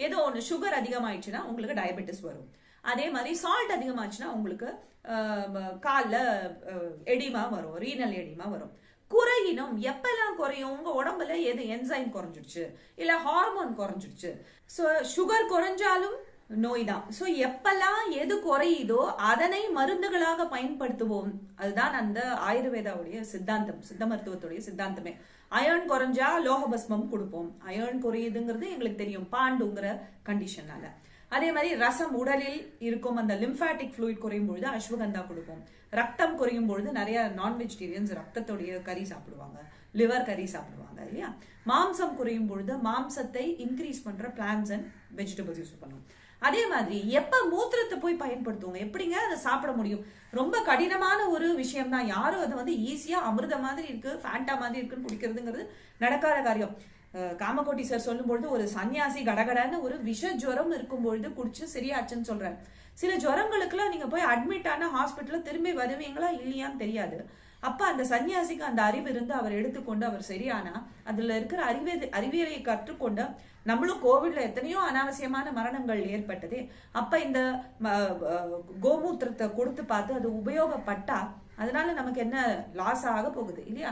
ஏதோ ஒன்று சுகர் அதிகமாயிடுச்சுன்னா உங்களுக்கு டயபெட்டிஸ் வரும். அதே மாதிரி சால்ட் அதிகமாச்சுன்னா உங்களுக்கு காலில் எடிமா வரும், ரீனல் எடிமா வரும். குறையினும் எப்பெல்லாம் குறையும்? உங்க உடம்புல எது என்சைம் குறைஞ்சிடுச்சு, இல்ல ஹார்மோன் குறைஞ்சிடுச்சு. ஸோ சுகர் குறைஞ்சாலும் நோய் தான். ஸோ எப்பெல்லாம் எது குறையுதோ அதனை மருந்துகளாக பயன்படுத்துவோம். அதுதான் அந்த ஆயுர்வேதாவுடைய சித்தாந்தம், சித்த மருத்துவத்துடைய சித்தாந்தமே. அயர்ன் குறைஞ்சா லோகபஸ்மம் கொடுப்போம். அயர்ன் குறையுதுங்கிறது எங்களுக்கு தெரியும் பாண்டுங்கிற கண்டிஷனால. அதே மாதிரி ரசம் உடலில் இருக்கும் அந்த லிம்பாட்டிக் ஃப்ளூயிட் குறையும் பொழுது அஸ்வகந்தா கொடுப்போம். ரத்தம் குறையும் பொழுது நிறைய நான் வெஜிடேரியன்ஸ் ரத்தத்துடைய கறி சாப்பிடுவாங்க, லிவர் கறி சாப்பிடுவாங்க இல்லையா. மாம்சம் குறையும் பொழுது மாம்சத்தை இன்க்ரீஸ் பண்ற பிளான்ஸ் அண்ட் வெஜிடபிள்ஸ் யூஸ் பண்ணுவோம். அதே மாதிரி எப்ப மூத்திரத்தை போய் பயன்படுத்துவோங்க, எப்படிங்க அதை சாப்பிட முடியும்? ரொம்ப கடினமான ஒரு விஷயம் தான். யாரும் அதை வந்து ஈஸியா அமிர்த மாதிரி இருக்கு, ஃபேண்டா மாதிரி இருக்குன்னு குடிக்கிறதுங்கிறது நடக்காத காரியம். காமகோட்டி சார் சொல்லும்பொழுது ஒரு சன்னியாசி கடகடன்னு ஒரு விஷ ஜுரம் இருக்கும் பொழுது குடிச்சு சரியாச்சுன்னு சொல்றாரு. சில ஜுரங்களுக்குலாம் நீங்க போய் அட்மிட் ஆன ஹாஸ்பிட்டல்ல திரும்பி வருவீங்களா இல்லையான்னு தெரியாது. அப்ப அந்த சன்னியாசிக்கு அந்த அறிவு இருந்து அவர் எடுத்துக்கொண்டு அவர் சரியானா அதுல இருக்கிற அறிவியலை கற்றுக்கொண்டு நம்மளும் கோவிட்ல எத்தனையோ அனாவசியமான மரணங்கள் ஏற்பட்டதே. அப்ப இந்த கோமூத்திரத்தை கொடுத்து பார்த்து அது உபயோகப்பட்டா அதனால நமக்கு என்ன லாஸ் ஆக போகுது இல்லையா?